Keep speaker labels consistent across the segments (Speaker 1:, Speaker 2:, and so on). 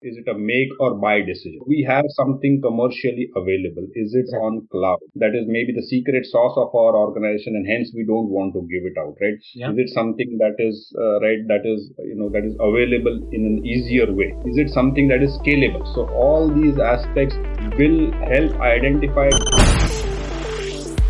Speaker 1: Is it a make or buy decision? We have something commercially available. Is it
Speaker 2: Right.
Speaker 1: on cloud? That is maybe the secret sauce of our organization, and hence we don't want to give it out, right?
Speaker 2: Yeah.
Speaker 1: Is it something that is right? That is available in an easier way? Is it something that is scalable? So all these aspects will help identify.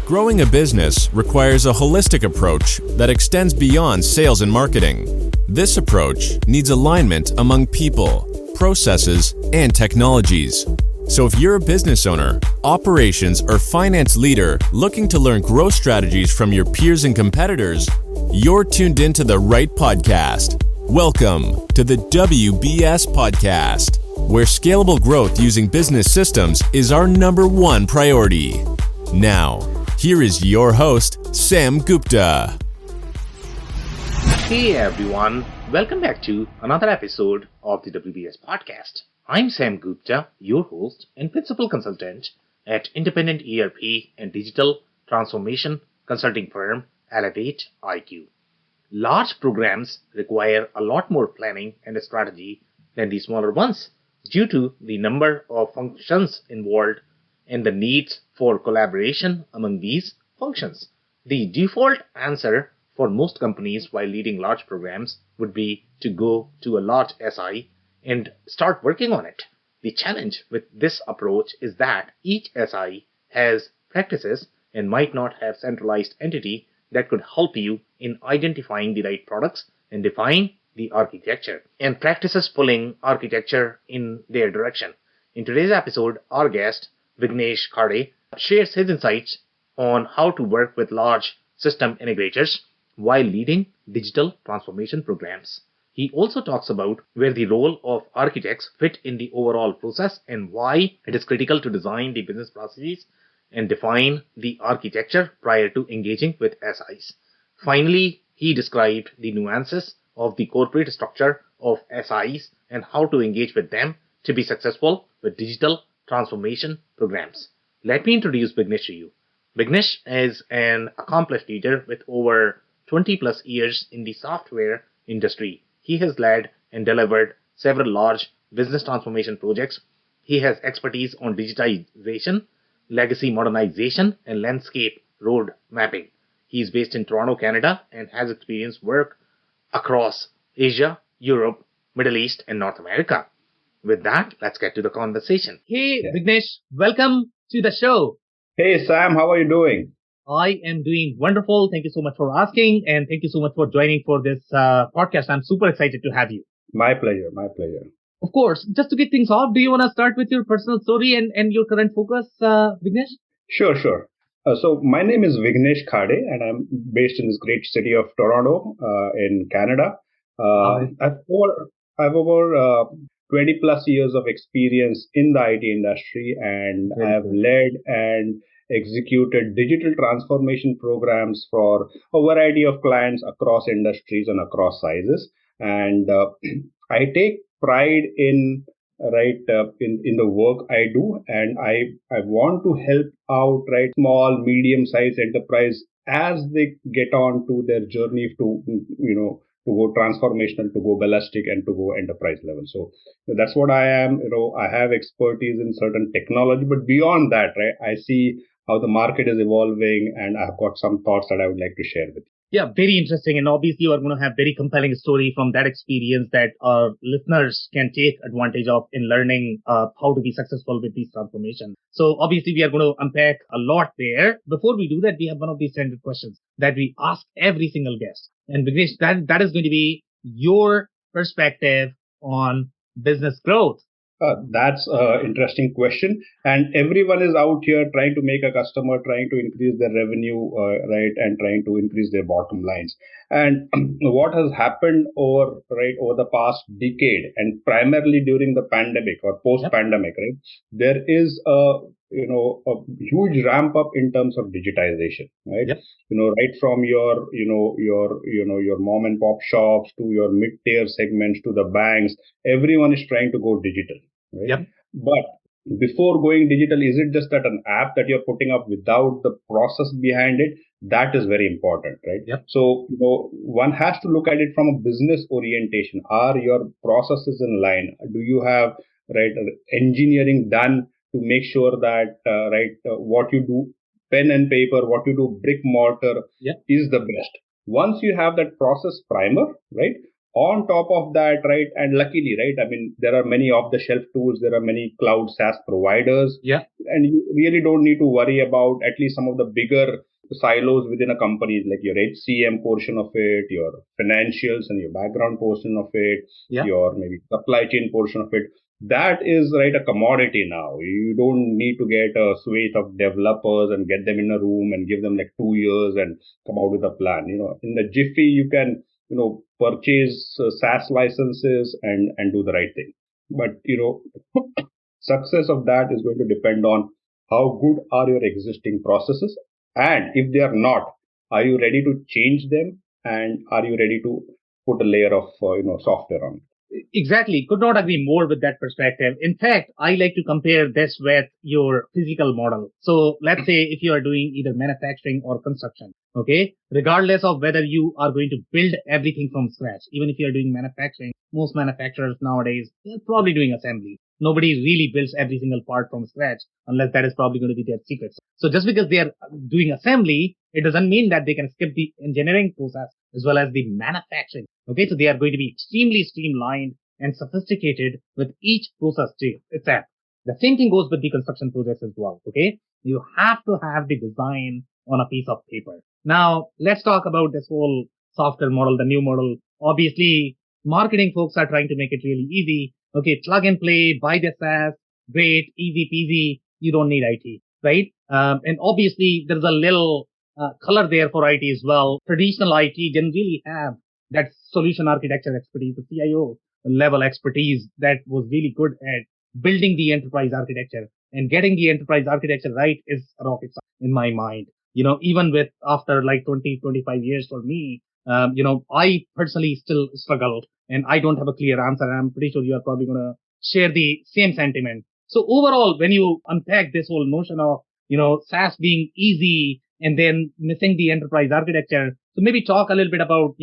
Speaker 3: Growing a business requires a holistic approach that extends beyond sales and marketing. This approach needs alignment among people, processes, and technologies. So if you're a business owner, operations, or finance leader looking to learn growth strategies from your peers and competitors, you're tuned into the right podcast. Welcome to the WBS Podcast, where scalable growth using business systems is our number one priority. Now, here is your host, Sam Gupta.
Speaker 2: Hey everyone, welcome back to another episode of the WBS Podcast. I'm Sam Gupta, your host and principal consultant at independent ERP and digital transformation consulting firm Elevate IQ. Large programs require a lot more planning and strategy than the smaller ones due to the number of functions involved and the needs for collaboration among these functions. The default answer for most companies while leading large programs would be to go to a large SI and start working on it. The challenge with this approach is that each SI has practices and might not have centralized entity that could help you in identifying the right products and define the architecture, and practices pulling architecture in their direction. In today's episode, our guest, Vignesh Khade, shares his insights on how to work with large system integrators while leading digital transformation programs. He also talks about where the role of architects fit in the overall process and why it is critical to design the business processes and define the architecture prior to engaging with SIs. Finally, he described the nuances of the corporate structure of SIs and how to engage with them to be successful with digital transformation programs. Let me introduce Vignesh to you. Vignesh is an accomplished leader with over 20 plus years in the software industry. He has led and delivered several large business transformation projects. He has expertise on digitization, legacy modernization, and landscape road mapping. He is based in Toronto, Canada, and has experience work across Asia, Europe, Middle East, and North America. With that, let's get to the conversation. Hey,
Speaker 1: Yeah.
Speaker 2: Vignesh, welcome to the show.
Speaker 1: Hey Sam, how are you doing?
Speaker 2: I am doing wonderful. Thank you so much for asking, and thank you so much for joining for this podcast. I'm super excited to have you.
Speaker 1: My pleasure, my pleasure.
Speaker 2: Of course, just to get things off, do you want to start with your personal story and your current focus, Vignesh?
Speaker 1: Sure, sure. So my name is Vignesh Khade, and I'm based in this great city of Toronto, in Canada.
Speaker 2: Uh,
Speaker 1: I've over 20 plus years of experience in the IT industry, and I
Speaker 2: Very
Speaker 1: have
Speaker 2: good.
Speaker 1: led and executed digital transformation programs for a variety of clients across industries and across sizes. And I take pride in in the work I do, and I want to help out small medium sized enterprise as they get on to their journey to to go transformational, to go ballistic, and to go enterprise level. So that's what I am. I have expertise in certain technology, but beyond that, right, I see how the market is evolving, and I've got some thoughts that I would like to share with you.
Speaker 2: Yeah, very interesting. And obviously, you are going to have very compelling story from that experience that our listeners can take advantage of in learning how to be successful with these transformations. So obviously, we are going to unpack a lot there. Before we do that, we have one of these standard questions that we ask every single guest. And Vignesh, that is going to be your perspective on business growth.
Speaker 1: That's an interesting question. And everyone is out here trying to make a customer, trying to increase their revenue, right, and trying to increase their bottom lines. And what has happened over the past decade, and primarily during the pandemic or
Speaker 2: Yep.
Speaker 1: post-pandemic, right, there is a huge ramp up in terms of digitization, right?
Speaker 2: Yep.
Speaker 1: Right from your mom and pop shops to your mid-tier segments to the banks, everyone is trying to go digital, right?
Speaker 2: Yep.
Speaker 1: But before going digital, is it just that an app that you're putting up without the process behind it? That is very important, right?
Speaker 2: Yep.
Speaker 1: So, one has to look at it from a business orientation. Are your processes in line? Do you have, right, engineering done to make sure that, what you do, pen and paper, what you do, brick mortar,
Speaker 2: Yep.
Speaker 1: is the best. Once you have that process primer, right, on top of that, right, and luckily, right, I mean, there are many off the shelf tools, there are many cloud SaaS providers,
Speaker 2: Yeah.
Speaker 1: and you really don't need to worry about at least some of the bigger silos within a company, like your HCM portion of it, your financials and your background portion of it,
Speaker 2: Yeah.
Speaker 1: your maybe supply chain portion of it. That is, right, a commodity now. You don't need to get a suite of developers and get them in a room and give them like 2 years and come out with a plan. In the jiffy, you can, purchase SaaS licenses and do the right thing. But, success of that is going to depend on how good are your existing processes, and if they are not, are you ready to change them, and are you ready to put a layer of software on it?
Speaker 2: Exactly. Could not agree more with that perspective. In fact, I like to compare this with your physical model. So let's say if you are doing either manufacturing or construction, okay, regardless of whether you are going to build everything from scratch, even if you are doing manufacturing, most manufacturers nowadays, they're probably doing assembly. Nobody really builds every single part from scratch unless that is probably going to be their secret. So just because they are doing assembly, it doesn't mean that they can skip the engineering process as well as the manufacturing. Okay, so they are going to be extremely streamlined and sophisticated with each process itself. The same thing goes with the construction projects as well. Okay, you have to have the design on a piece of paper. Now, let's talk about this whole software model, the new model. Obviously, marketing folks are trying to make it really easy. Okay, plug and play, buy the SaaS, great, easy peasy. You don't need IT, right? And obviously, there's a little color there for IT as well. Traditional IT didn't really have that solution architecture expertise, the CIO level expertise that was really good at building the enterprise architecture. And getting the enterprise architecture right is a rocket science in my mind. Even with after like 20, 25 years for me, I personally still struggle and I don't have a clear answer. And I'm pretty sure you are probably going to share the same sentiment. So overall, when you unpack this whole notion of, SaaS being easy and then missing the enterprise architecture, so maybe talk a little bit about,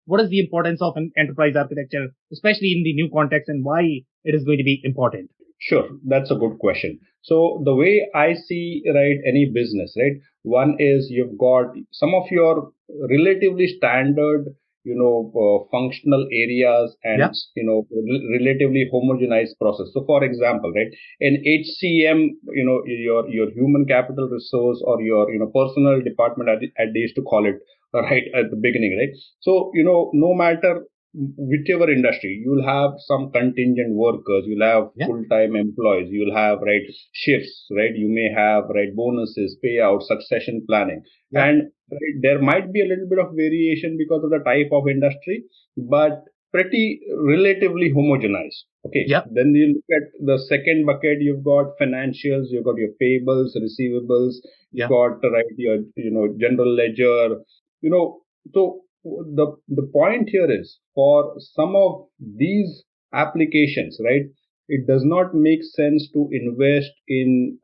Speaker 2: what is the importance of an enterprise architecture, especially in the new context, and why it is going to be important?
Speaker 1: Sure, that's a good question. So the way I see, right, any business, right, one is you've got some of your relatively standard, functional areas and,
Speaker 2: Yeah.
Speaker 1: relatively homogenized process. So for example, right, in HCM, your human capital resource or your, personal department, I used to call it, right, at the beginning, right? So, no matter whichever industry, you'll have some contingent workers, you'll have
Speaker 2: Yeah.
Speaker 1: full-time employees, you'll have, right, shifts, right, you may have, right, bonuses, payouts, succession planning.
Speaker 2: Yeah.
Speaker 1: And right, there might be a little bit of variation because of the type of industry, but pretty relatively homogenized. Okay.
Speaker 2: Yeah.
Speaker 1: Then you look at the second bucket, you've got financials, you've got your payables, receivables,
Speaker 2: Yeah.
Speaker 1: you've got, right, your, general ledger, so the point here is, for some of these applications, right, it does not make sense to invest in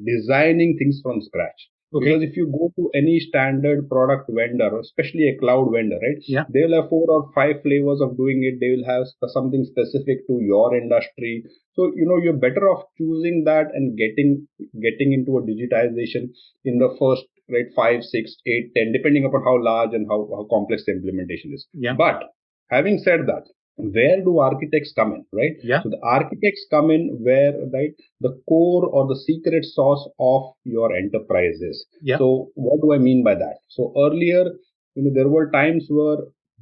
Speaker 1: designing things from scratch.
Speaker 2: Okay.
Speaker 1: Because if you go to any standard product vendor, especially a cloud vendor, right,
Speaker 2: Yeah.
Speaker 1: they will have 4 or 5 flavors of doing it. They will have something specific to your industry. So you're better off choosing that and getting into a digitization in the first, right, 5, 6, 8, 10, depending upon how large and how complex the implementation is.
Speaker 2: Yeah.
Speaker 1: But having said that, where do architects come in, right?
Speaker 2: Yeah.
Speaker 1: So the architects come in where, right, the core or the secret sauce of your enterprise is.
Speaker 2: Yeah.
Speaker 1: So what do I mean by that? So earlier, there were times where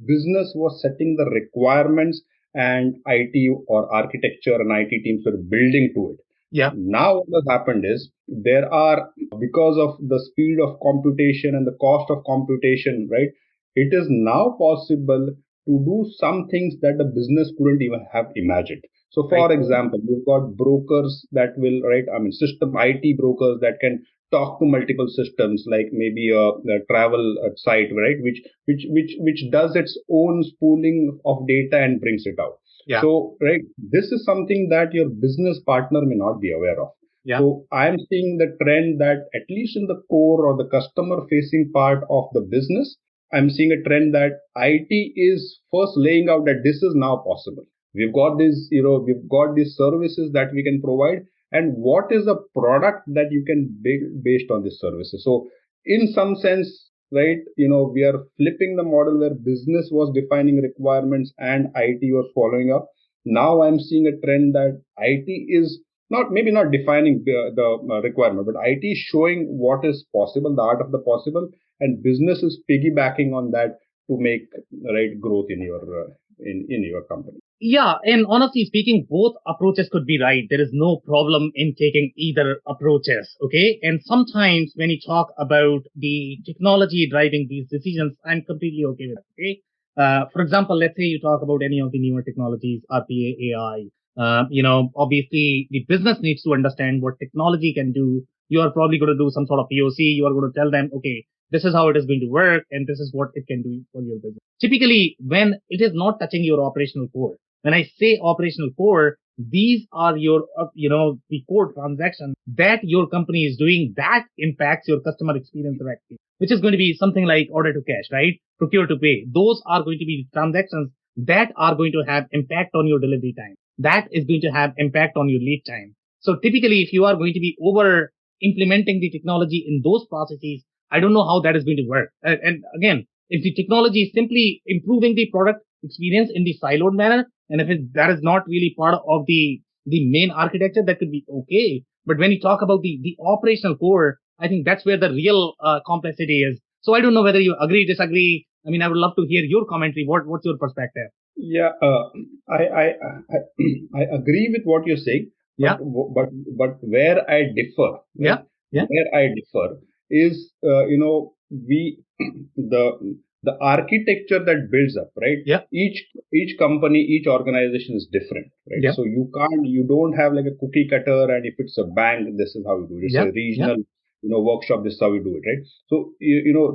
Speaker 1: business was setting the requirements and IT or architecture and IT teams were building to it.
Speaker 2: Yeah.
Speaker 1: Now what has happened is, there are, because of the speed of computation and the cost of computation, right, it is now possible to do some things that the business couldn't even have imagined. So for
Speaker 2: Right.
Speaker 1: example, you've got brokers that will, right, I mean, system IT brokers that can talk to multiple systems, like maybe a travel site, right, which does its own spooling of data and brings it out.
Speaker 2: Yeah.
Speaker 1: So, right, this is something that your business partner may not be aware of.
Speaker 2: Yeah.
Speaker 1: So I'm seeing the trend that at least in the core or the customer facing part of the business, I'm seeing a trend that IT is first laying out that this is now possible. We've got these services that we can provide, and what is a product that you can build based on these services. So in some sense, right, we are flipping the model where business was defining requirements and IT was following up. Now I'm seeing a trend that IT is not defining the requirement, but IT is showing what is possible, the art of the possible, and business is piggybacking on that to make right growth in your in your company.
Speaker 2: Yeah, and honestly speaking, both approaches could be right. There is no problem in taking either approaches, okay? And sometimes when you talk about the technology driving these decisions, I'm completely okay with it, okay? For example, let's say you talk about any of the newer technologies, RPA, AI. Obviously the business needs to understand what technology can do. You are probably going to do some sort of POC. You are going to tell them, okay, this is how it is going to work, and this is what it can do for your business. Typically, when it is not touching your operational core, when I say operational core, these are your, the core transactions that your company is doing that impacts your customer experience directly, which is going to be something like order to cash, right? Procure to pay. Those are going to be transactions that are going to have impact on your delivery time. That is going to have impact on your lead time. So typically, if you are going to be over implementing the technology in those processes, I don't know how that is going to work. And again, if the technology is simply improving the product experience in the siloed manner, and if that is not really part of the main architecture, that could be okay. But when you talk about the operational core, I think that's where the real complexity is. So I don't know whether you agree, disagree. I mean, I would love to hear your commentary. What's your perspective?
Speaker 1: Yeah, I I agree with what you're saying,
Speaker 2: Yeah.
Speaker 1: but where I differ, right?
Speaker 2: Yeah. Yeah.
Speaker 1: Where I differ is we the architecture that builds up, right?
Speaker 2: Yeah.
Speaker 1: Each company, each organization is different, right?
Speaker 2: Yeah.
Speaker 1: So you don't have like a cookie cutter, and if it's a bank, this is how you do it. It's
Speaker 2: Yeah.
Speaker 1: a
Speaker 2: Yeah.
Speaker 1: regional workshop, this is how you do it, right? So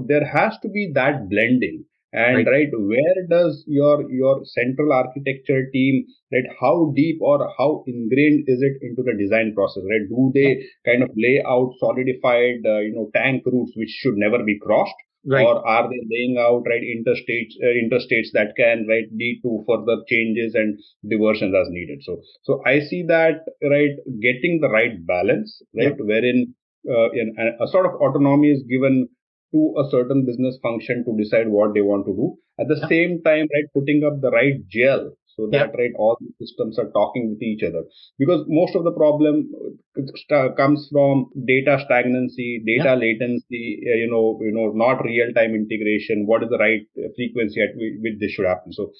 Speaker 1: there has to be that blending. And
Speaker 2: Right.
Speaker 1: right, where does your central architecture team, right, how deep or how ingrained is it into the design process, right? Do
Speaker 2: Yeah.
Speaker 1: they kind of lay out solidified tank routes which should never be crossed,
Speaker 2: Right.
Speaker 1: or are they laying out right interstates that can right lead to further changes and diversions as needed? So I see that right, getting the right balance,
Speaker 2: Yeah.
Speaker 1: right, wherein a sort of autonomy is given to a certain business function to decide what they want to do. At the
Speaker 2: Yeah.
Speaker 1: same time, right, putting up the right gel so
Speaker 2: Yeah.
Speaker 1: that right all the systems are talking with each other. Because most of the problem comes from data stagnancy,
Speaker 2: Yeah.
Speaker 1: data latency, not real time integration. What is the right frequency at which this should happen? So,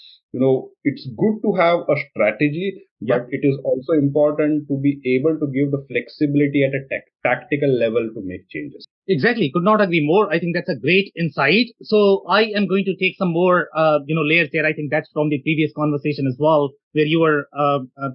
Speaker 1: it's good to have a strategy,
Speaker 2: Yeah.
Speaker 1: but it is also important to be able to give the flexibility at a tactical level to make changes.
Speaker 2: Exactly. Could not agree more. I think that's a great insight. So I am going to take some more, layers there. I think that's from the previous conversation as well, where you were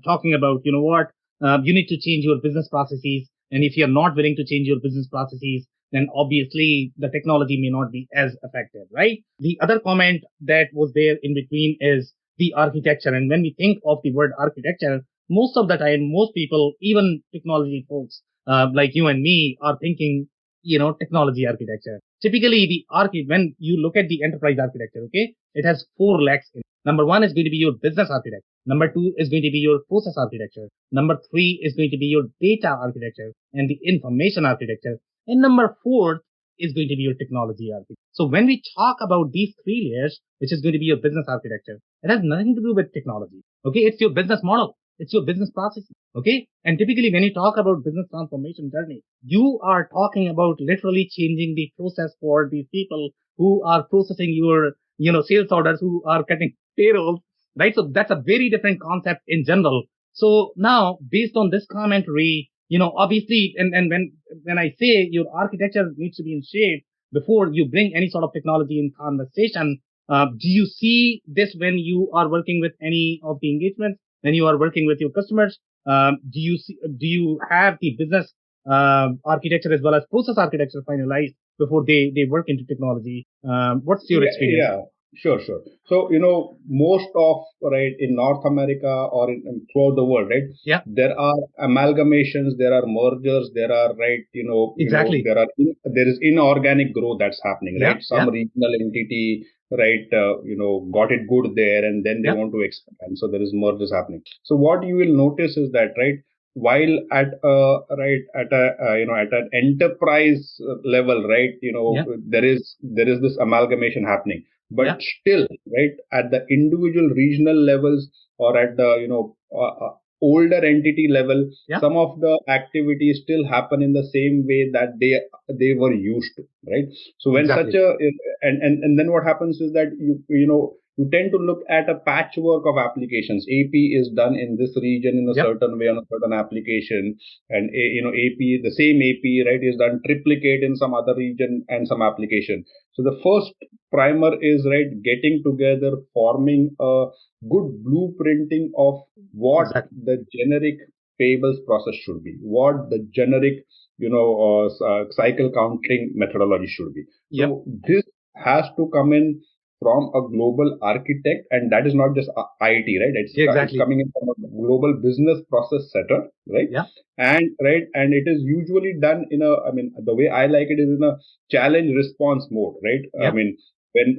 Speaker 2: talking about, you need to change your business processes. And if you're not willing to change your business processes, then obviously the technology may not be as effective, right? The other comment that was there in between is the architecture. And when we think of the word architecture, most of the time, most people, even technology folks, like you and me, are thinking technology architecture. Typically, when you look at the enterprise architecture, okay, it has four legs. Number one is going to be your business architecture. Number two is going to be your process architecture. Number three is going to be your data architecture and the information architecture. And number four is going to be your technology architecture. So when we talk about these three layers, which is going to be your business architecture, it has nothing to do with technology. Okay, it's your business model. It's your business process. Okay. And typically when you talk about business transformation journey, you are talking about literally changing the process for these people who are processing your, sales orders, who are cutting payroll, right? So that's a very different concept in general. So now based on this commentary, obviously, and when I say your architecture needs to be in shape before you bring any sort of technology in conversation, do you see this when you are working with any of the engagements, when you are working with your customers? Do you have the business architecture as well as process architecture finalized before they work into technology? What's your experience?
Speaker 1: Yeah. Sure, sure. So, most of, right, in North America or throughout the world, right,
Speaker 2: Yeah,
Speaker 1: there are amalgamations, there are mergers, there are, right,
Speaker 2: exactly.
Speaker 1: there is inorganic growth that's happening,
Speaker 2: Yeah,
Speaker 1: right?
Speaker 2: yeah,
Speaker 1: Some regional entity, right, got it good there and then they
Speaker 2: yeah,
Speaker 1: want to expand. So there is mergers happening. So what you will notice is that, right, while at an enterprise level, right,
Speaker 2: yeah,
Speaker 1: there is this amalgamation happening, but
Speaker 2: yeah,
Speaker 1: still, right, at the individual regional levels or at the older entity level,
Speaker 2: yeah,
Speaker 1: some of the activities still happen in the same way that they were used to, right? So when such
Speaker 2: exactly.
Speaker 1: a and then what happens is that you tend to look at a patchwork of applications. AP is done in this region in a
Speaker 2: Yep,
Speaker 1: certain way on a certain application, and AP, the same AP, right, is done triplicate in some other region and some application. So the first primer is, right, getting together, forming a good blueprinting of what
Speaker 2: exactly.
Speaker 1: the generic payables process should be, what the generic cycle counting methodology should be.
Speaker 2: Yep,
Speaker 1: So this has to come in from a global architect, and that is not just IT, right? It's
Speaker 2: yeah,
Speaker 1: it's
Speaker 2: exactly.
Speaker 1: coming in from a global business process setter, right?
Speaker 2: Yeah,
Speaker 1: And it is usually done in a, I mean, the way I like it is in a challenge response mode, right? I
Speaker 2: yeah,
Speaker 1: mean,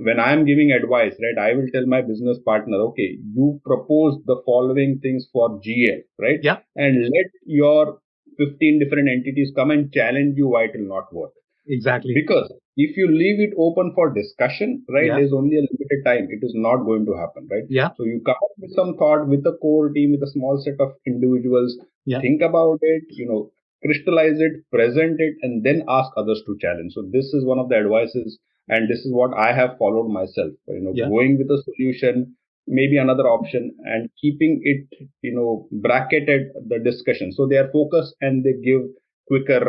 Speaker 1: when I'm giving advice, right, I will tell my business partner, okay, you propose the following things for GL, right,
Speaker 2: yeah,
Speaker 1: and let your 15 different entities come and challenge you why it will not work.
Speaker 2: exactly.
Speaker 1: Because if you leave it open for discussion, right,
Speaker 2: Yeah,
Speaker 1: there's only a limited time. It is not going to happen, right?
Speaker 2: yeah,
Speaker 1: So you come up with some thought with a core team, with a small set of individuals,
Speaker 2: yeah,
Speaker 1: think about it, crystallize it, present it, and then ask others to challenge. So this is one of the advices, and this is what I have followed myself.
Speaker 2: yeah.
Speaker 1: Going with a solution, maybe another option, and keeping it, bracketed the discussion, so they are focused and they give quicker,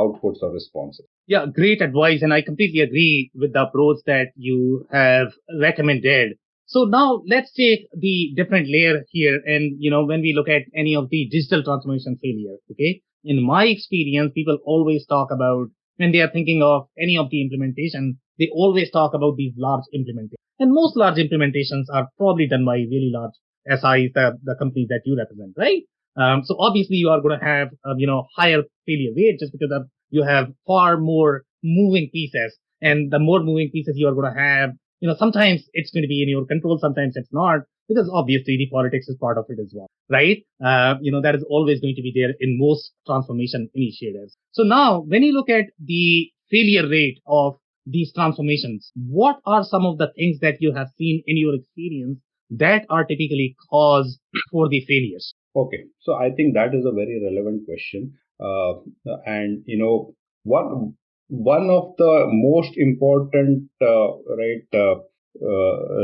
Speaker 1: outputs or responses.
Speaker 2: Yeah, great advice. And I completely agree with the approach that you have recommended. So now let's take the different layer here. And, when we look at any of the digital transformation failure, okay, in my experience, people always talk about when they are thinking of any of the implementation, they always talk about these large implementations. And most large implementations are probably done by really large SIs, the companies that you represent, right? So obviously you are going to have, higher failure rate just because of you have far more moving pieces, and the more moving pieces you are going to have, sometimes it's going to be in your control, sometimes it's not, because obviously the politics is part of it as well, right? That is always going to be there in most transformation initiatives. So now when you look at the failure rate of these transformations, what are some of the things that you have seen in your experience that are typically cause for the failures?
Speaker 1: Okay, so I think that is a very relevant question, and one of the most important, right,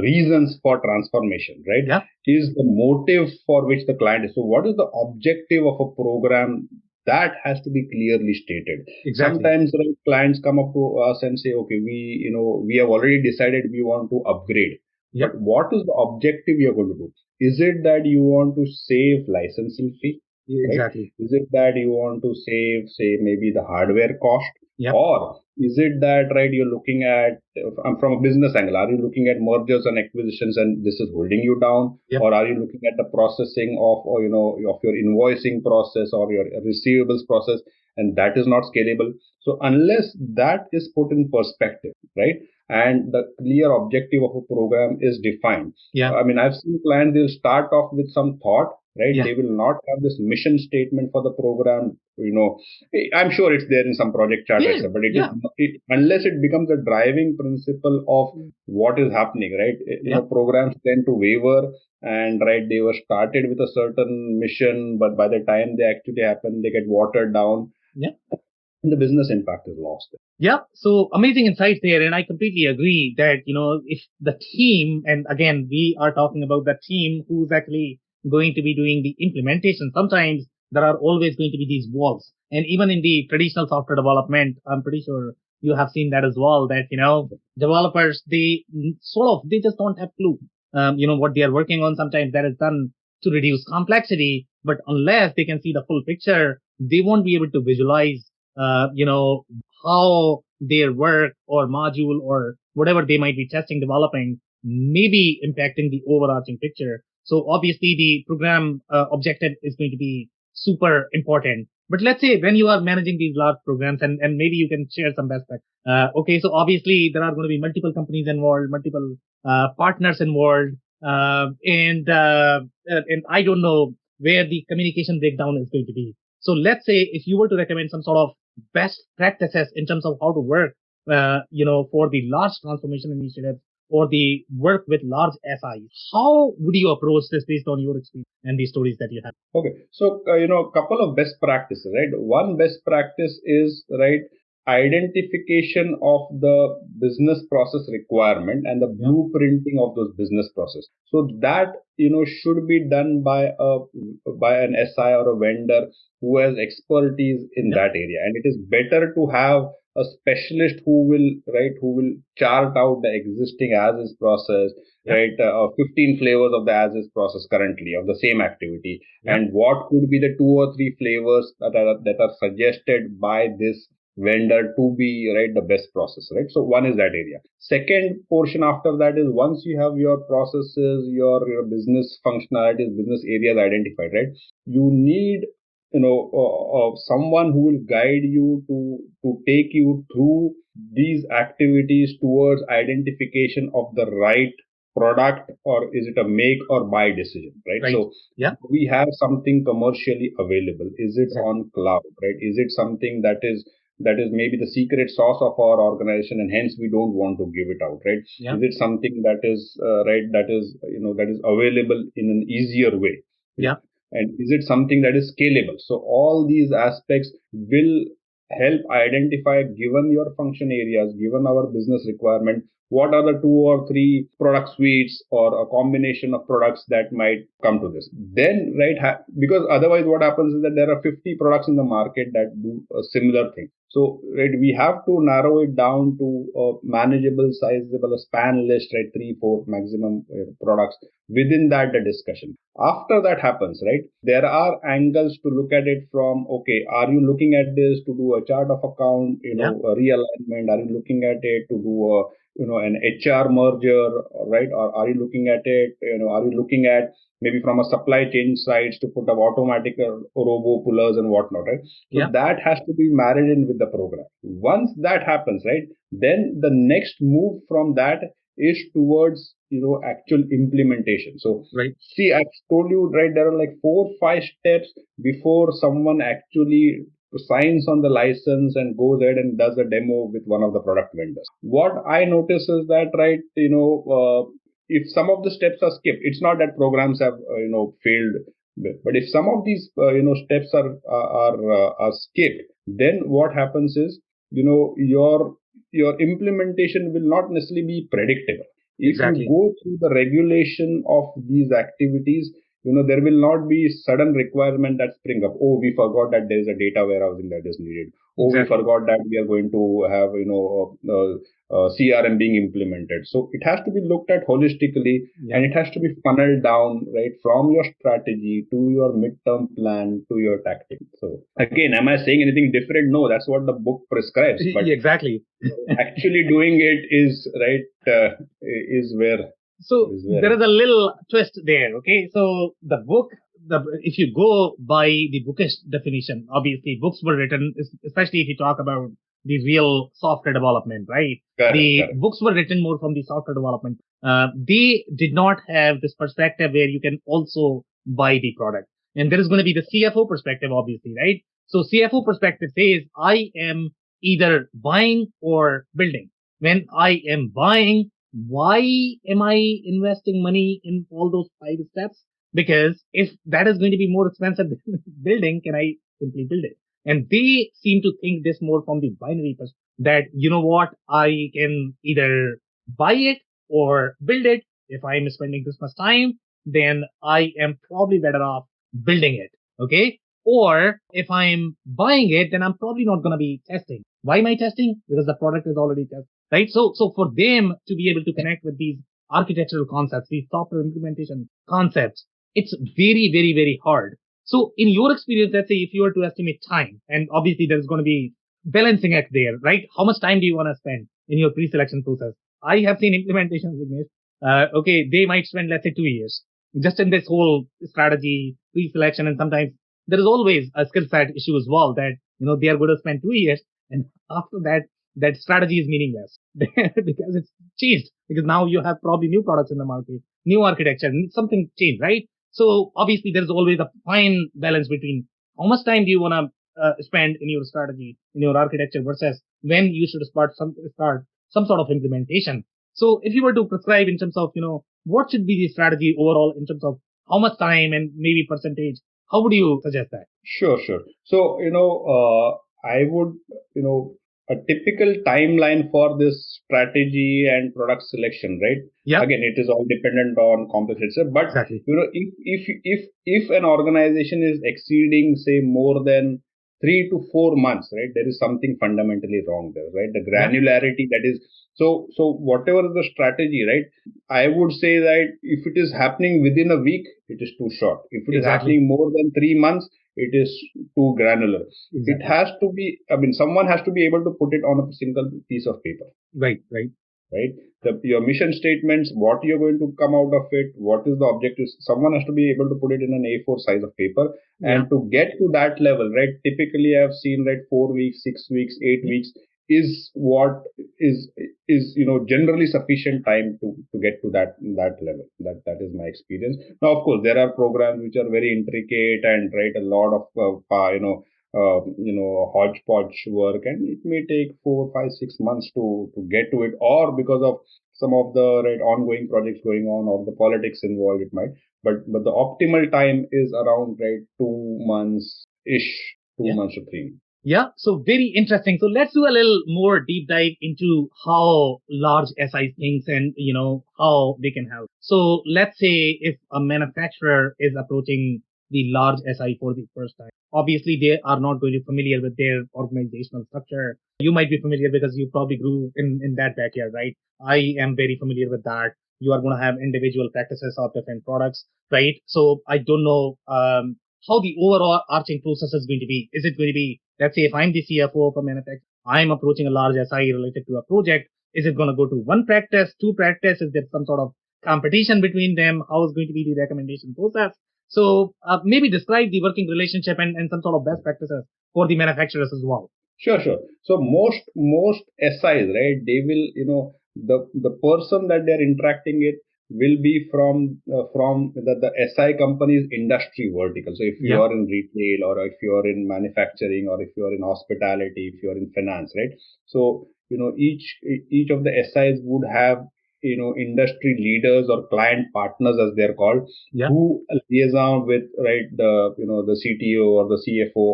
Speaker 1: reasons for transformation, right,
Speaker 2: Yeah,
Speaker 1: is the motive for which the client is. So, what is the objective of a program? That has to be clearly stated.
Speaker 2: exactly.
Speaker 1: Sometimes, right, clients come up to us and say, okay, we have already decided we want to upgrade,
Speaker 2: Yep.
Speaker 1: but what is the objective you are going to do? Is it that you want to save licensing fee,
Speaker 2: Yeah,
Speaker 1: right?
Speaker 2: exactly.
Speaker 1: Is it that you want to save, say, maybe the hardware cost?
Speaker 2: Yep.
Speaker 1: Or is it that, right, you're looking at, from a business angle, are you looking at mergers and acquisitions and this is holding you down?
Speaker 2: Yep.
Speaker 1: Or are you looking at the processing of, or, of your invoicing process or your receivables process, and that is not scalable? So unless that is put in perspective, right, and the clear objective of a program is defined,
Speaker 2: Yeah.
Speaker 1: I mean, I've seen clients, they'll start off with some thought, right?
Speaker 2: Yeah.
Speaker 1: They will not have this mission statement for the program. I'm sure it's there in some project chart,
Speaker 2: Yeah.
Speaker 1: etc. But
Speaker 2: Yeah.
Speaker 1: unless it becomes a driving principle of what is happening, right?
Speaker 2: Yeah.
Speaker 1: Programs tend to waver, and right, they were started with a certain mission, but by the time they actually happen, they get watered down,
Speaker 2: Yeah.
Speaker 1: and the business impact is lost.
Speaker 2: Yeah. So amazing insights there. And I completely agree that, if the team, and again, we are talking about the team who's actually going to be doing the implementation, sometimes there are always going to be these walls. And even in the traditional software development, I'm pretty sure you have seen that as well, that, developers, they just don't have clue, what they are working on. Sometimes that is done to reduce complexity, but unless they can see the full picture, they won't be able to visualize, how their work or module or whatever they might be testing, developing maybe impacting the overarching picture. So obviously the program objective is going to be super important. But let's say when you are managing these large programs, and maybe you can share some best practice. Okay, so obviously there are going to be multiple companies involved, multiple partners involved, and I don't know where the communication breakdown is going to be. So let's say if you were to recommend some sort of best practices in terms of how to work, for the large transformation initiatives or the work with large SIs, how would you approach this based on your experience and the stories that you have?
Speaker 1: Okay, so a couple of best practices, right? One best practice is, right, identification of the business process requirement and the blueprinting of those business process. So that should be done by an SI or a vendor who has expertise in that area, and it is better to have a specialist who will chart out the existing as is process, right? 15 flavors of the as is process currently of the same activity, and what could be the 2 or 3 flavors that are suggested by this vendor to be, right, the best process, right? So one is that area. Second portion after that is, once you have your processes, your business functionalities, business areas identified, right, you need someone who will guide you to take you through these activities towards identification of the right product, or is it a make or buy decision, right? So we have something commercially available. Is it on cloud, right? Is it something that is maybe the secret sauce of our organization, and hence we don't want to give it out, right? Is it something that is that is available in an easier way? And is it something that is scalable? So all these aspects will help identify, given your function areas, given our business requirement, what are the 2 or 3 product suites or a combination of products that might come to this. Then, right, because otherwise what happens is that there are 50 products in the market that do a similar thing. So, right, we have to narrow it down to a manageable, sizable, a span list, right, 3, 4 maximum products. Within that, the discussion. After that happens, right, there are angles to look at it from. Okay, are you looking at this to do a chart of account, a realignment? Are you looking at it to do a an HR merger, right? Or are you looking at it, are you looking at maybe from a supply chain sides to put up automatic robo pullers and whatnot, right? So that has to be married in with the program. Once that happens, right, then the next move from that is towards actual implementation. So see, I've told you, right, there are like 4-5 steps before someone actually signs on the license and goes ahead and does a demo with one of the product vendors. What I notice is that, right, if some of the steps are skipped, it's not that programs have failed, but if some of these steps are skipped, then what happens is your implementation will not necessarily be predictable. If you go through the regulation of these activities, there will not be sudden requirement that spring up. Oh, we forgot that there is a data warehousing that is needed. Oh, we forgot that we are going to have CRM being implemented. So it has to be looked at holistically, and it has to be funneled down, right, from your strategy to your midterm plan to your tactics. So again, am I saying anything different? No, that's what the book prescribes. But
Speaker 2: exactly.
Speaker 1: Actually doing it is right. Is where.
Speaker 2: So there is a little twist there. Okay, so the book, if you go by the bookish definition, obviously books were written, especially if you talk about the real software development, right? Correct. Books were written more from the software development. They did not have this perspective where you can also buy the product. And there is going to be the CFO perspective, obviously, right? So CFO perspective says, I am either buying or building. When I am buying, why am I investing money in all those 5 steps? Because if that is going to be more expensive than building, can I simply build it? And they seem to think this more from the binary perspective, that, what, I can either buy it or build it. If I'm spending this much time, then I am probably better off building it. Okay. Or if I'm buying it, then I'm probably not going to be testing. Why am I testing? Because the product is already tested, right? So for them to be able to connect with these architectural concepts, these software implementation concepts, it's very, very, very hard. So in your experience, let's say if you were to estimate time, and obviously there's going to be balancing act there, right? How much time do you want to spend in your pre-selection process? I have seen implementations, Vignesh, Okay, they might spend, let's say, 2 years just in this whole strategy pre-selection, and sometimes there is always a skill set issue as well that they are going to spend 2 years, and after that, that strategy is meaningless because it's changed. Because now you have probably new products in the market, new architecture, and something changed, right? So obviously, there's always a fine balance between how much time do you want to spend in your strategy, in your architecture, versus when you should start some sort of implementation. So if you were to prescribe in terms of, what should be the strategy overall in terms of how much time and maybe percentage, how would you suggest that?
Speaker 1: Sure, sure. So, I would, you know, a typical timeline for this strategy and product selection, right?
Speaker 2: Yeah,
Speaker 1: Again, it is all dependent on complexity. But,
Speaker 2: exactly.
Speaker 1: if an organization is exceeding, say, more than 3 to 4 months, right, there is something fundamentally wrong there, right? The
Speaker 2: Yeah,
Speaker 1: granularity that is so whatever the strategy, right? I would say that if it is happening within a week, it is too short. If it is
Speaker 2: exactly.
Speaker 1: happening more than 3 months, it is too granular. It
Speaker 2: Exactly.
Speaker 1: has to be, I mean, someone has to be able to put it on a single piece of paper,
Speaker 2: Right, right.
Speaker 1: right? Your mission statements, what you're going to come out of it, what is the objectives. Someone has to be able to put it in an A4 size of paper.
Speaker 2: Yeah,
Speaker 1: And to get to that level, right? Typically, I've seen, right, 4 weeks, 6 weeks, 8 weeks is what is generally sufficient time to get to that level. That is my experience. Now, of course, there are programs which are very intricate and, right, a lot of hodgepodge work, and it may take 4, 5, 6 months to get to it, or because of some of the, right, ongoing projects going on or the politics involved, it might. But the optimal time is around, right, 2 months ish, two
Speaker 2: yeah.
Speaker 1: months to 3 months.
Speaker 2: Yeah, so very interesting. So let's do a little more deep dive into how large SI thinks and how they can help. So let's say if a manufacturer is approaching the large SI for the first time, obviously they are not going to be familiar with their organizational structure. You might be familiar because you probably grew in that backyard, right? I am very familiar with that. You are going to have individual practices of different products, right? So I don't know how the overall arching process is going to be. Is it going to be, let's say, if I'm the CFO of a manufacturer, I'm approaching a large SI related to a project. Is it going to go to one practice, two practice? Is there some sort of competition between them? How is going to be the recommendation process? So maybe describe the working relationship and some sort of best practices for the manufacturers as well.
Speaker 1: Sure, sure. So most SIs, right? They will, the person that they're interacting with will be from the SI company's industry vertical. So if you
Speaker 2: Yeah,
Speaker 1: are in retail, or if you are in manufacturing, or if you are in hospitality, if you are in finance, right? So each of the SIs would have industry leaders or client partners, as they're called,
Speaker 2: yeah,
Speaker 1: who liaison with, right, the CTO or the CFO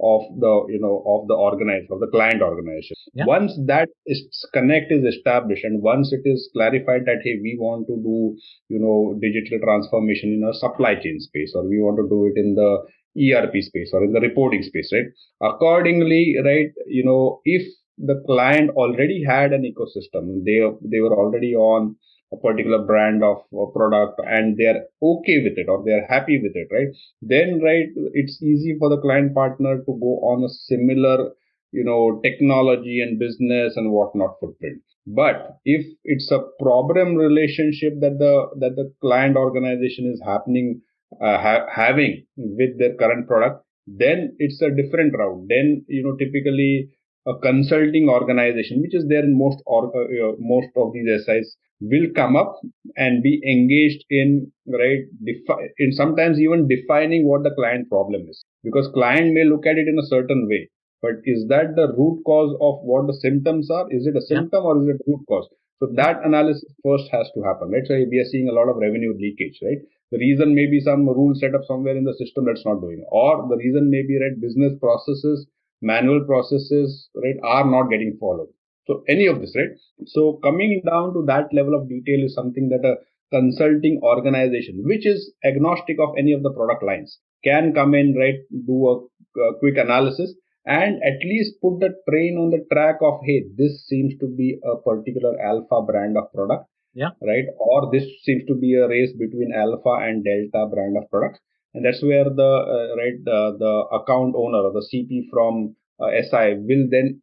Speaker 1: of the organized of the client organization.
Speaker 2: yeah,
Speaker 1: Once that is connect is established, and once it is clarified that, hey, we want to do digital transformation in a supply chain space, or we want to do it in the ERP space or in the reporting space, right? Accordingly, right, if the client already had an ecosystem, they were already on a particular brand of a product, and they're okay with it or they're happy with it, right? Then, right, it's easy for the client partner to go on a similar technology and business and whatnot footprint. But if it's a problem relationship that the client organization is having with their current product, then it's a different route. Then typically a consulting organization, which is there in most of these SIs, will come up and be engaged in, right, in sometimes even defining what the client problem is, because client may look at it in a certain way, but is that the root cause of what the symptoms are? Is it a
Speaker 2: yeah,
Speaker 1: symptom or is it a root cause? So
Speaker 2: yeah,
Speaker 1: that analysis first has to happen, right? So we are seeing a lot of revenue leakage, right? The reason may be some rule set up somewhere in the system that's not doing it, or the reason may be, right, business processes, manual processes, right, are not getting followed. So any of this, right? So coming down to that level of detail is something that a consulting organization, which is agnostic of any of the product lines, can come in, right, do a quick analysis, and at least put the train on the track of, hey, this seems to be a particular alpha brand of product,
Speaker 2: yeah,
Speaker 1: right? Or this seems to be a race between alpha and delta brand of products. And that's where the account owner or the CP from SI will then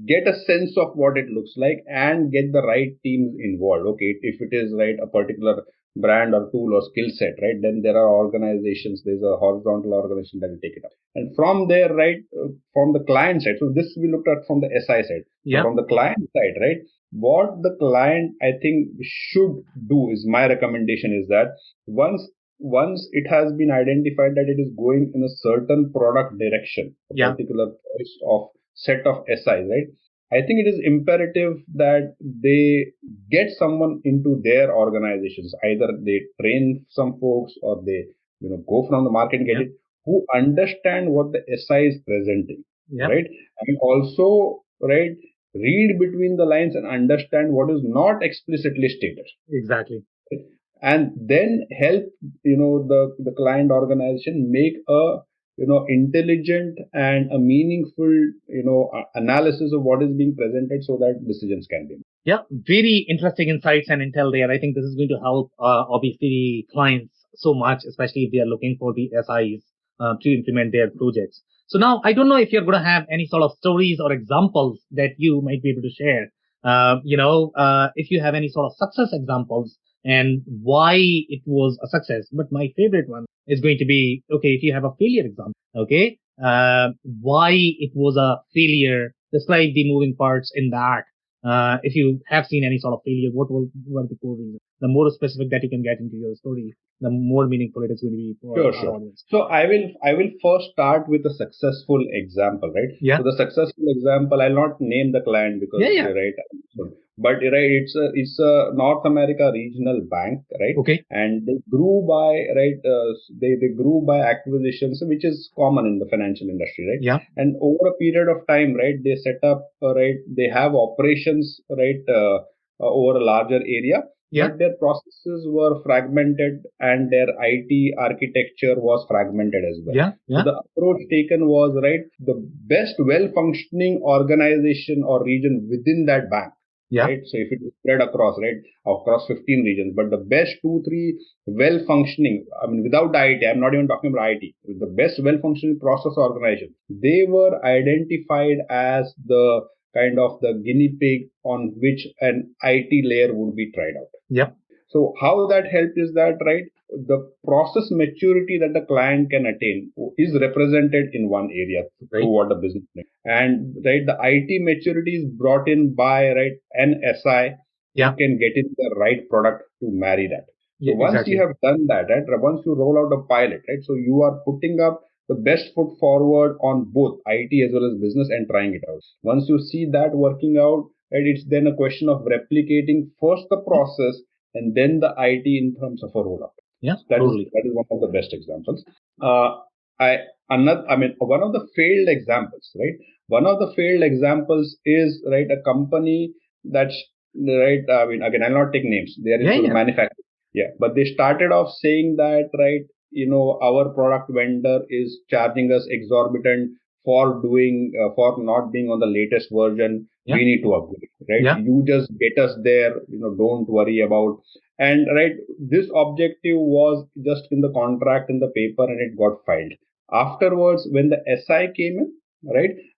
Speaker 1: get a sense of what it looks like and get the right teams involved. Okay, if it is right a particular brand or tool or skill set, right, then there are organizations, there's a horizontal organization that will take it up. And from there, right, from the client side, so this we looked at from the SI side. So from the client side, right, what the client I think should do is, my recommendation is that once it has been identified that it is going in a certain product direction, a particular choice of set of SIs, right? I think it is imperative that they get someone into their organizations. Either they train some folks or they go from the market and get it, who understand what the SI is presenting, right? And also, right, read between the lines and understand what is not explicitly stated.
Speaker 2: Exactly.
Speaker 1: And then help the client organization make a intelligent and a meaningful analysis of what is being presented so that decisions can be made.
Speaker 2: Yeah, very interesting insights and intel there. I think this is going to help obviously clients so much, especially if they are looking for the SIs to implement their projects. So now I don't know if you're going to have any sort of stories or examples that you might be able to share. If you have any sort of success examples and why it was a success. But my favorite one is going to be, okay, if you have a failure example, okay, why it was a failure, describe the moving parts in that. If you have seen any sort of failure, what were the core reasons? The more specific that you can get into your story, the more meaningful it is going to be for our audience.
Speaker 1: So I will first start with a successful example, right?
Speaker 2: Yeah.
Speaker 1: So the successful example, I'll not name the client because right, but right, it's a North America regional bank, right?
Speaker 2: Okay.
Speaker 1: And they grew by they grew by acquisitions, which is common in the financial industry, right?
Speaker 2: Yeah.
Speaker 1: And over a period of time, right, they set up they have operations, right, over a larger area.
Speaker 2: Yeah.
Speaker 1: But their processes were fragmented and their IT architecture was fragmented as well.
Speaker 2: Yeah.
Speaker 1: So the approach taken was, right, the best well-functioning organization or region within that bank.
Speaker 2: Yeah.
Speaker 1: Right. So if it is spread across, right, across 15 regions, but the best 2-3 well-functioning, I mean, without the IT, I'm not even talking about IT, the best well-functioning process organization, they were identified as the kind of the guinea pig on which an IT layer would be tried out.
Speaker 2: Yep.
Speaker 1: So how that helped is that, right, the process maturity that the client can attain is represented in one area through what the business needs. And right, the IT maturity is brought in by an SI who can get in the right product to marry that. So once you have done that, right, once you roll out a pilot, right, so you are putting up the best foot forward on both IT as well as business and trying it out. Once you see that working out, right, it's then a question of replicating first the process and then the IT in terms of a rollout.
Speaker 2: Yeah,
Speaker 1: that is one of the best examples. One of the failed examples, right? One of the failed examples is a company that's right. I mean, again, I'll not take names. They are into the manufacturing. Yeah, but they started off saying that, right, our product vendor is charging us exorbitant for doing for not being on the latest version. We need to upgrade, right? You just get us there, don't worry about. And right, this objective was just in the contract, in the paper, and it got filed. Afterwards, when the SI came in,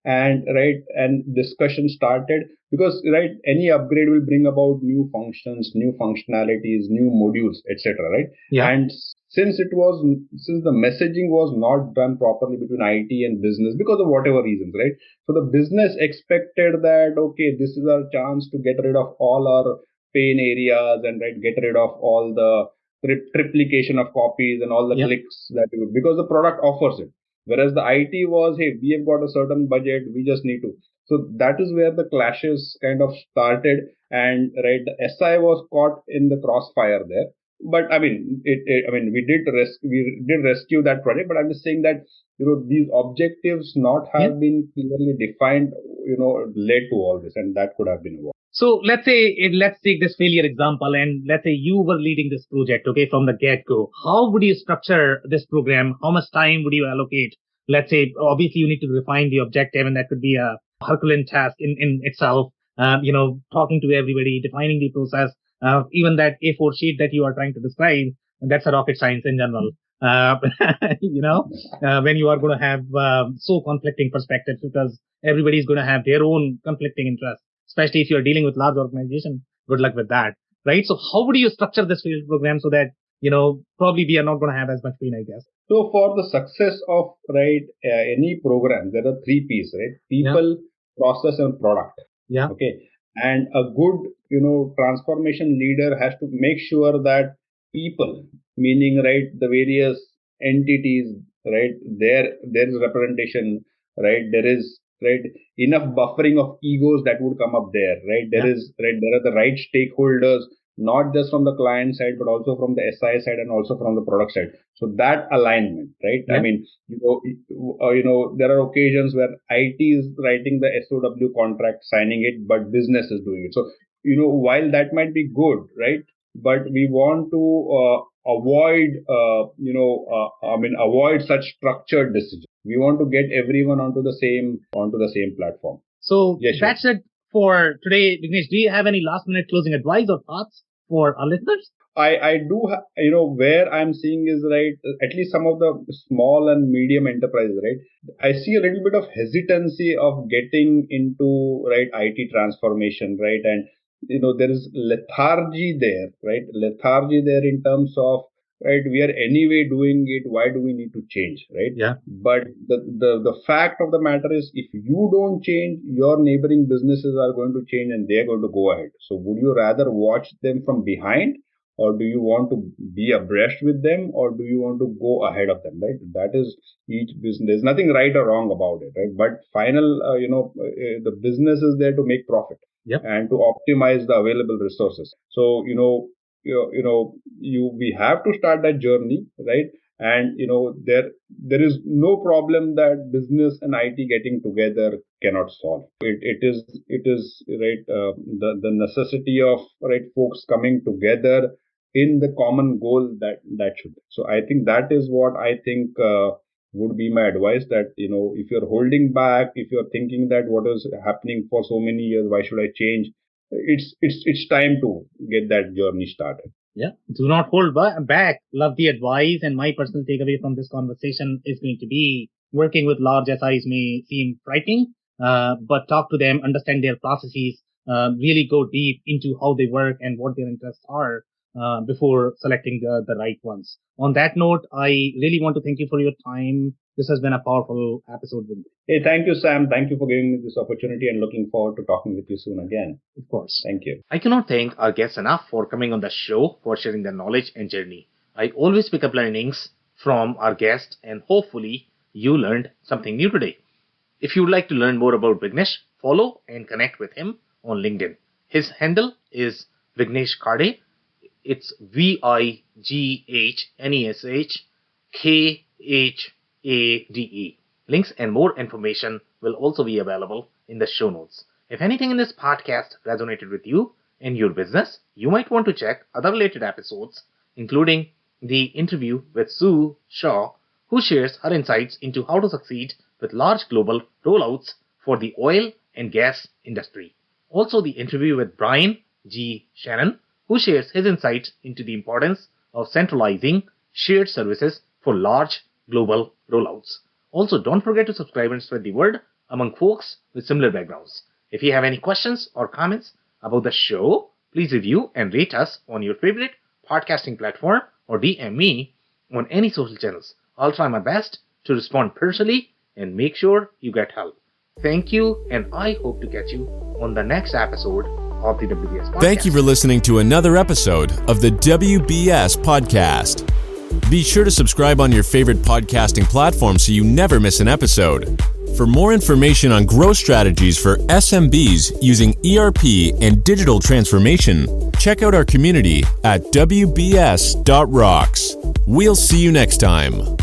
Speaker 1: and discussion started, because any upgrade will bring about new functions, new functionalities, new modules, etc. And since the messaging was not done properly between IT and business because of whatever reasons, right? So the business expected that, okay, this is our chance to get rid of all our pain areas and get rid of all the triplication of copies and all the clicks because the product offers it. Whereas the IT was, hey, we have got a certain budget, we just need to. So that is where the clashes kind of started, and the SI was caught in the crossfire there. But I mean, we did rescue that project. But I'm just saying that these objectives not have been clearly defined, led to all this, and that could have been avoided.
Speaker 2: So let's take this failure example, and let's say you were leading this project, okay, from the get-go. How would you structure this program? How much time would you allocate? Let's say, obviously, you need to refine the objective, and that could be a Herculean task in itself. Talking to everybody, defining the process, even that A4 sheet that you are trying to describe, that's a rocket science in general. when you are going to have so conflicting perspectives, because everybody is going to have their own conflicting interests, especially if you're dealing with large organization. Good luck with that, right? So how would you structure this field program so that, probably we are not going to have as much pain, I guess?
Speaker 1: So for the success of any program, there are three P's, right? People, process, and product.
Speaker 2: Yeah.
Speaker 1: Okay. And a good, transformation leader has to make sure that people, meaning, right, the various entities, right, there is representation, right, there is, right, enough buffering of egos that would come up there, right, there are the right stakeholders, not just from the client side, but also from the SI side and also from the product side. So that alignment, right? I mean, there are occasions where IT is writing the SOW contract, signing it, but business is doing it. So, while that might be good, right? But we want to avoid such structured decisions. We want to get everyone onto the same platform.
Speaker 2: So that's it for today. Vignesh, do you have any last minute closing advice or thoughts for our listeners?
Speaker 1: I do, where I'm seeing is, right, at least some of the small and medium enterprises, right, I see a little bit of hesitancy of getting into, right, IT transformation, right, and, there is lethargy there, right, in terms of, right, we are anyway doing it, why do we need to change, right?
Speaker 2: Yeah.
Speaker 1: But the fact of the matter is, if you don't change, your neighboring businesses are going to change and they're going to go ahead. So would you rather watch them from behind, or do you want to be abreast with them, or do you want to go ahead of them, right? That is each business. There's nothing right or wrong about it, right? But the business is there to make profit.
Speaker 2: Yep.
Speaker 1: And to optimize the available resources. So, we have to start that journey, right? And, there is no problem that business and IT getting together cannot solve. It is right, the necessity of, right, folks coming together in the common goal that should. So I think that is what I think would be my advice, that, if you're holding back, if you're thinking that what is happening for so many years, why should I change? It's time to get that journey started.
Speaker 2: Yeah. Do not hold back. Love the advice. And my personal takeaway from this conversation is going to be, working with large SIs may seem frightening, but talk to them, understand their processes, really go deep into how they work and what their interests are before selecting the right ones. On that note, I really want to thank you for your time. This has been a powerful episode with you.
Speaker 1: Hey, thank you, Sam. Thank you for giving me this opportunity, and looking forward to talking with you soon again.
Speaker 2: Of course.
Speaker 1: Thank you.
Speaker 2: I cannot thank our guests enough for coming on the show, for sharing their knowledge and journey. I always pick up learnings from our guests, and hopefully you learned something new today. If you would like to learn more about Vignesh, follow and connect with him on LinkedIn. His handle is Vignesh Khade. It's VIGHNESHKHADE. Links and more information will also be available in the show notes. If anything in this podcast resonated with you and your business, you might want to check other related episodes, including the interview with Sue Shaw, who shares her insights into how to succeed with large global rollouts for the oil and gas industry. Also, the interview with Brian G. Shannon, who shares his insights into the importance of centralizing shared services for large global rollouts. Also, don't forget to subscribe and spread the word among folks with similar backgrounds. If you have any questions or comments about the show, please review and rate us on your favorite podcasting platform or DM me on any social channels. I'll try my best to respond personally and make sure you get help. Thank you, and I hope to catch you on the next episode of the WBS Podcast.
Speaker 3: Thank you for listening to another episode of the WBS Podcast. Be sure to subscribe on your favorite podcasting platform so you never miss an episode. For more information on growth strategies for SMBs using ERP and digital transformation, check out our community at WBS.rocks. We'll see you next time.